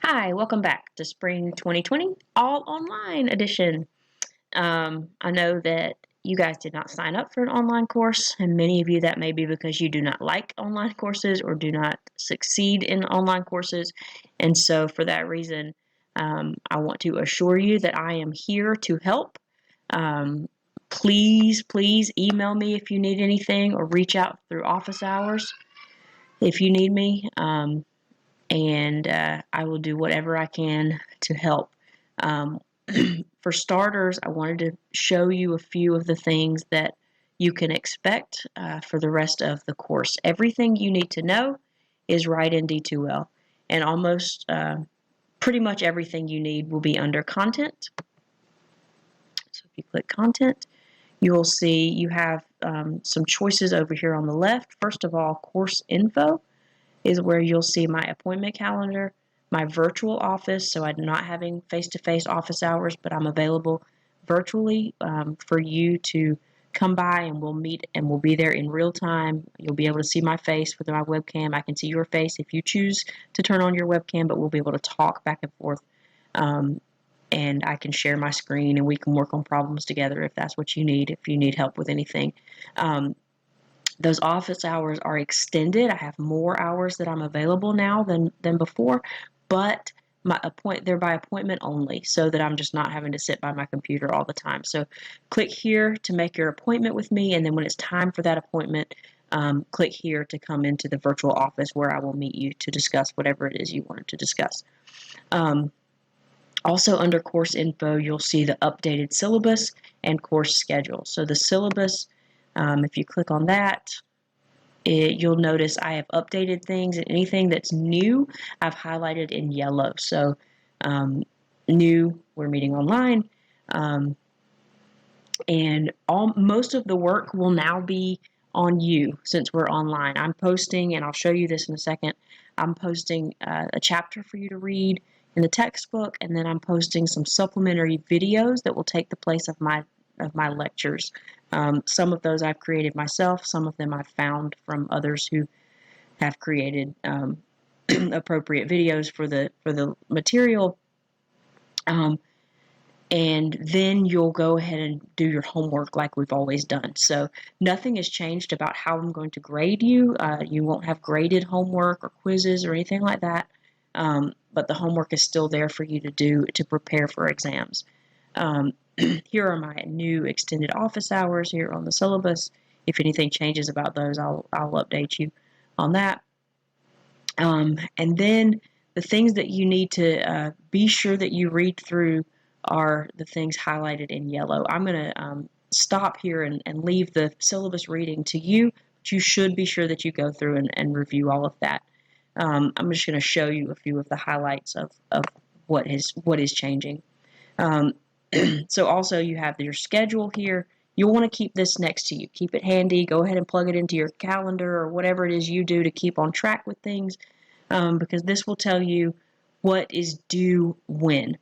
Hi, welcome back to Spring 2020 All Online Edition. I know that you guys did not sign up for an online course, and many of you that may be because you do not like online courses or do not succeed in online courses. And so, for that reason, I want to assure you that I am here to help. Um, please email me if you need anything or reach out through office hours if you need me. And I will do whatever I can to help. Um, for starters, I wanted to show you a few of the things that you can expect for the rest of the course. Everything you need to know is right in D2L, and almost pretty much everything you need will be under content. So if you click content, you will see you have some choices over here on the left. First of all, course info is where you'll see my appointment calendar, my virtual office, so I'm not having face-to-face office hours, but I'm available virtually for you to come by and we'll meet and we'll be there in real time. You'll be able to see my face with my webcam. I can see your face if you choose to turn on your webcam, but we'll be able to talk back and forth. And I can share my screen and we can work on problems together if that's what you need, if you need help with anything. Those office hours are extended. I have more hours that I'm available now than before, but they're by appointment only, so that I'm just not having to sit by my computer all the time. So click here to make your appointment with me, and then when it's time for that appointment, click here to come into the virtual office where I will meet you to discuss whatever it is you wanted to discuss. Also under course info, you'll see the updated syllabus and course schedule. So the syllabus, if you click on that, you'll notice I have updated things, and anything that's new I've highlighted in yellow. So new, we're meeting online, and most of the work will now be on you since we're online. I'm posting, and I'll show you this in a second, I'm posting a chapter for you to read in the textbook, and then I'm posting some supplementary videos that will take the place of my lectures. Some of those I've created myself, some of them I've found from others who have created appropriate videos for the material. And then you'll go ahead and do your homework like we've always done. So nothing has changed about how I'm going to grade you. You won't have graded homework or quizzes or anything like that, but the homework is still there for you to do to prepare for exams. Here are my new extended office hours here on the syllabus. If anything changes about those, I'll update you on that. And then the things that you need to be sure that you read through are the things highlighted in yellow. I'm going to stop here and leave the syllabus reading to you, but you should be sure that you go through and review all of that. I'm just going to show you a few of the highlights of what is changing. So also you have your schedule here. You'll want to keep this next to you. Keep it handy. Go ahead and plug it into your calendar or whatever it is you do to keep on track with things, because this will tell you what is due when.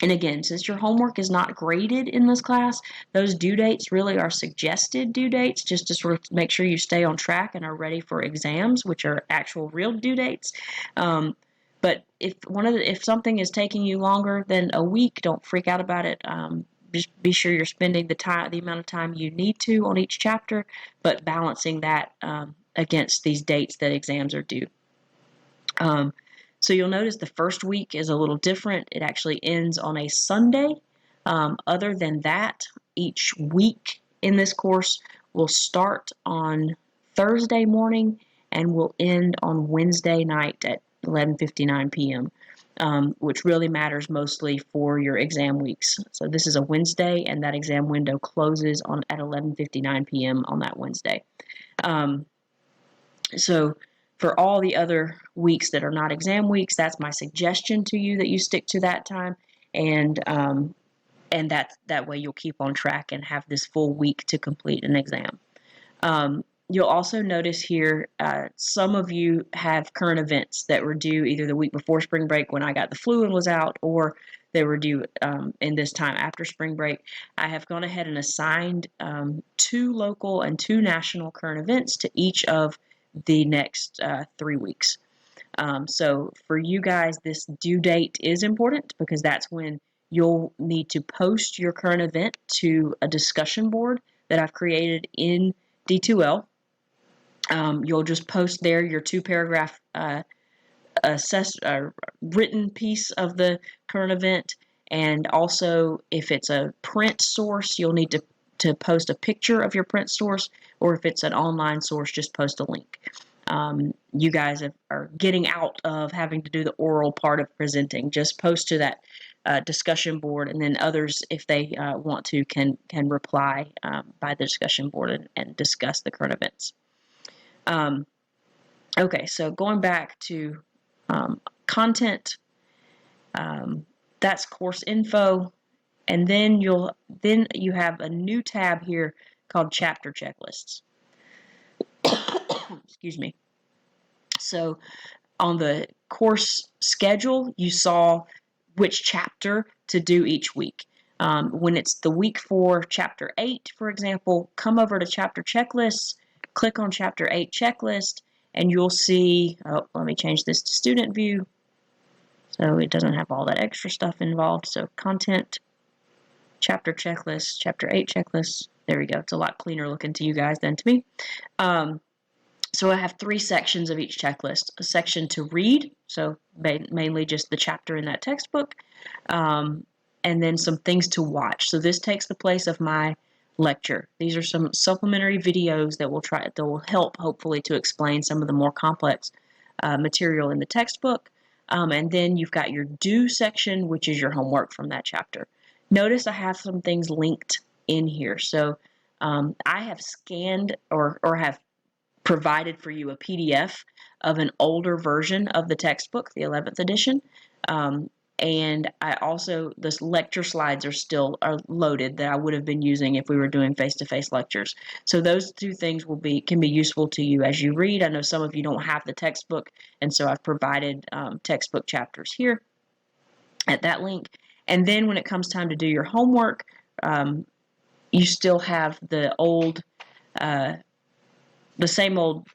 And again, since your homework is not graded in this class, those due dates really are suggested due dates, just to sort of make sure you stay on track and are ready for exams, which are actual real due dates. But if something is taking you longer than a week, don't freak out about it. Just be sure you're spending the amount of time you need to on each chapter, but balancing that against these dates that exams are due. So you'll notice the first week is a little different. It actually ends on a Sunday. Other than that, each week in this course will start on Thursday morning and will end on Wednesday night at 11:59 p.m., which really matters mostly for your exam weeks. So this is a Wednesday, and that exam window closes at 11:59 p.m. on that Wednesday. So for all the other weeks that are not exam weeks, that's my suggestion to you, that you stick to that time, and that way you'll keep on track and have this full week to complete an exam. You'll also notice here some of you have current events that were due either the week before spring break when I got the flu and was out, or they were due in this time after spring break. I have gone ahead and assigned 2 local and 2 national current events to each of the next 3 weeks. So for you guys, this due date is important because that's when you'll need to post your current event to a discussion board that I've created in D2L. You'll just post there your 2-paragraph written piece of the current event, and also if it's a print source, you'll need to post a picture of your print source, or if it's an online source, just post a link. You guys are getting out of having to do the oral part of presenting. Just post to that discussion board, and then others, if they want to, can reply by the discussion board and discuss the current events. Okay, so going back to content, that's course info, and then you have a new tab here called chapter checklists. Excuse me. So on the course schedule, you saw which chapter to do each week. When it's the week for chapter 8, for example, come over to chapter checklists, click on chapter 8 checklist, and you'll see, let me change this to student view so it doesn't have all that extra stuff involved. So content, chapter checklist, chapter 8 checklist. There we go. It's a lot cleaner looking to you guys than to me. So I have 3 sections of each checklist. A section to read, so mainly just the chapter in that textbook, and then some things to watch. So this takes the place of my lecture. These are some supplementary videos that will help hopefully to explain some of the more complex material in the textbook. And then you've got your due section, which is your homework from that chapter. Notice I have some things linked in here. So I have scanned or have provided for you a PDF of an older version of the textbook, the 11th edition. And I also, the lecture slides are loaded that I would have been using if we were doing face-to-face lectures. So those 2 things can be useful to you as you read. I know some of you don't have the textbook, and so I've provided textbook chapters here at that link. And then when it comes time to do your homework, you still have the same old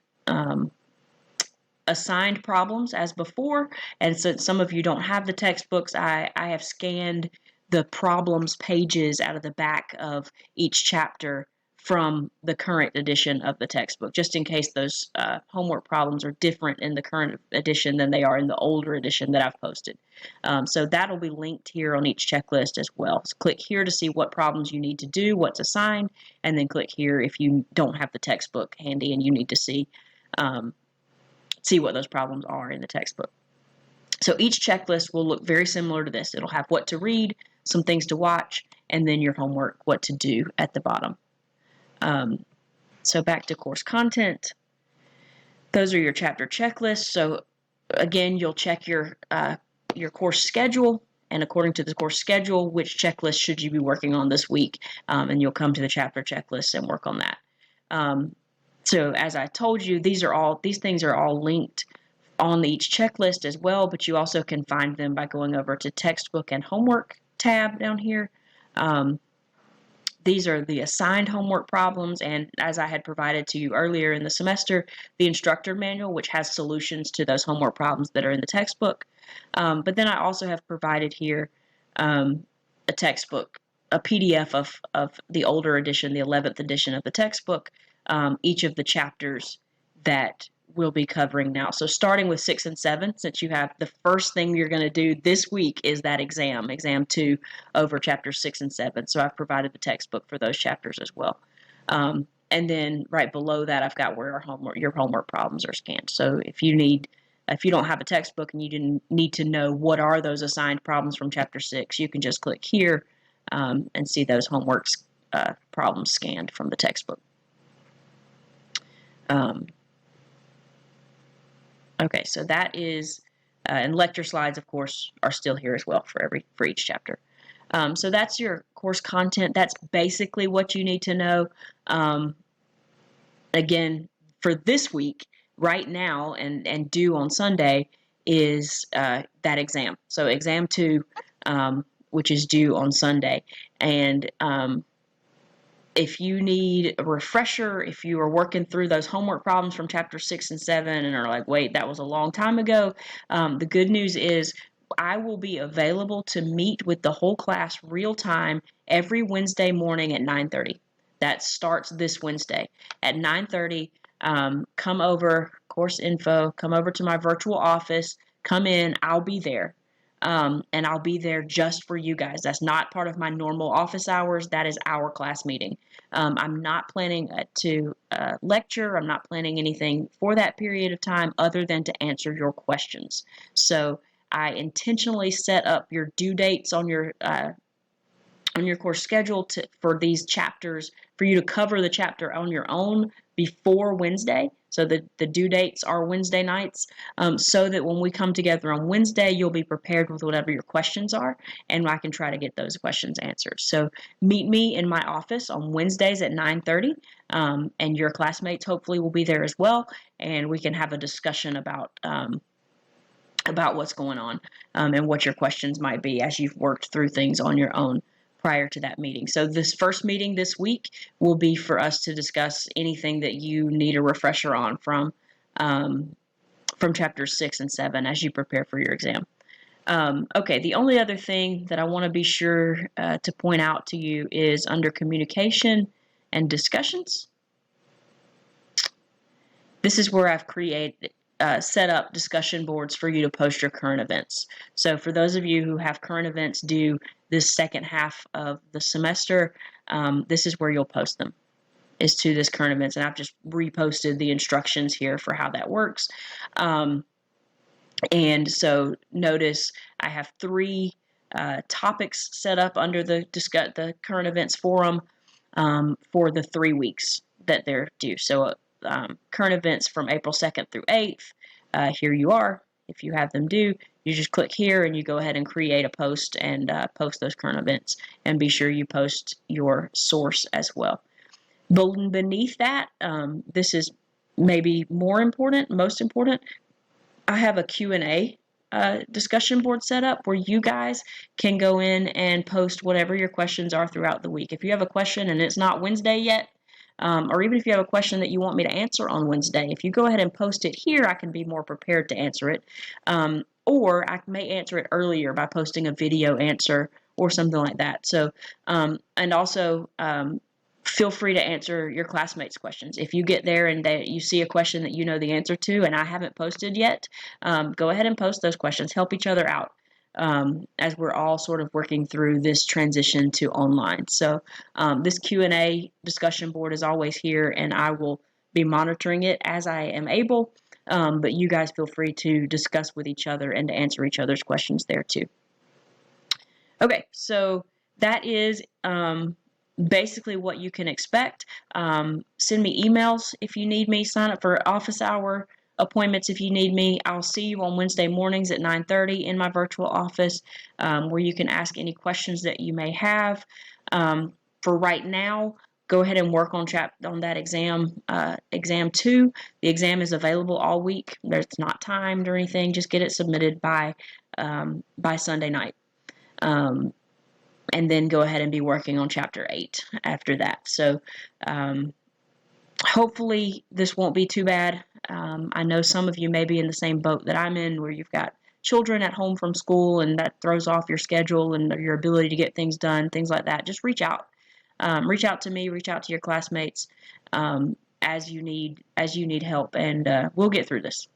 assigned problems as before. And since some of you don't have the textbooks, I have scanned the problems pages out of the back of each chapter from the current edition of the textbook, just in case those homework problems are different in the current edition than they are in the older edition that I've posted. So that'll be linked here on each checklist as well. So click here to see what problems you need to do, what's assigned, and then click here if you don't have the textbook handy and you need to see what those problems are in the textbook. So each checklist will look very similar to this. It'll have what to read, some things to watch, and then your homework, what to do at the bottom. So back to course content. Those are your chapter checklists. So again, you'll check your course schedule, and according to the course schedule, which checklist should you be working on this week, and you'll come to the chapter checklist and work on that. So as I told you, these things are all linked on each checklist as well, but you also can find them by going over to textbook and homework tab down here. These are the assigned homework problems, and as I had provided to you earlier in the semester, the instructor manual, which has solutions to those homework problems that are in the textbook. But then I also have provided here a textbook, a PDF of the older edition, the 11th edition of the textbook, each of the chapters that we'll be covering now. So starting with 6 and 7, since you have the first thing you're going to do this week is that exam 2 over chapters 6 and 7. So I've provided the textbook for those chapters as well. And then right below that, I've got where your homework problems are scanned. So if you don't have a textbook and you didn't need to know what are those assigned problems from chapter 6, you can just click here and see those homework problems scanned from the textbook. Okay, so that is, and lecture slides, of course, are still here as well for each chapter. So that's your course content. That's basically what you need to know. Again, for this week, right now, and due on Sunday, is that exam. So exam 2, which is due on Sunday. And if you need a refresher, if you are working through those homework problems from chapter 6 and 7 and are like, wait, that was a long time ago, the good news is I will be available to meet with the whole class real time every Wednesday morning at 9:30. That starts this Wednesday at 9:30. Come over, course info, come over to my virtual office, come in, I'll be there. And I'll be there just for you guys. That's not part of my normal office hours. That is our class meeting. I'm not planning to lecture. I'm not planning anything for that period of time other than to answer your questions. So I intentionally set up your due dates on your course schedule for these chapters for you to cover the chapter on your own before Wednesday. So the due dates are Wednesday nights, so that when we come together on Wednesday, you'll be prepared with whatever your questions are, and I can try to get those questions answered. So meet me in my office on Wednesdays at 9:30, and your classmates hopefully will be there as well, and we can have a discussion about what's going on, and what your questions might be as you've worked through things on your own prior to that meeting. So this first meeting this week will be for us to discuss anything that you need a refresher on from chapters 6 and 7 as you prepare for your exam. Okay, the only other thing that I want to be sure to point out to you is under communication and discussions. This is where I've set up discussion boards for you to post your current events. So for those of you who have current events due this second half of the semester, this is where you'll post them, is to this current events. And I've just reposted the instructions here for how that works. And so notice I have 3 topics set up under the current events forum for the 3 weeks that they're due. So current events from April 2nd through 8th. Here you are. If you have them due, you just click here and you go ahead and create a post and post those current events. And be sure you post your source as well. Beneath that, this is maybe most important, I have a Q&A discussion board set up where you guys can go in and post whatever your questions are throughout the week. If you have a question and it's not Wednesday yet, or even if you have a question that you want me to answer on Wednesday, if you go ahead and post it here, I can be more prepared to answer it. Or I may answer it earlier by posting a video answer or something like that. So, and also, feel free to answer your classmates' questions. If you get there and you see a question that you know the answer to and I haven't posted yet, go ahead and post those questions. Help each other out as we're all sort of working through this transition to online. So this Q&A discussion board is always here, and I will be monitoring it as I am able. But you guys feel free to discuss with each other and to answer each other's questions there too. Okay, so that is basically what you can expect. Send me emails if you need me. Sign up for office hour appointments if you need me. I'll see you on Wednesday mornings at 9:30 in my virtual office, where you can ask any questions that you may have. For right now, go ahead and work on that exam 2. The exam is available all week. It's not timed or anything. Just get it submitted by Sunday night. And then go ahead and be working on chapter 8 after that. So hopefully this won't be too bad. I know some of you may be in the same boat that I'm in, where you've got children at home from school and that throws off your schedule and your ability to get things done, things like that. Just reach out. Reach out to me, reach out to your classmates as you need help, and we'll get through this.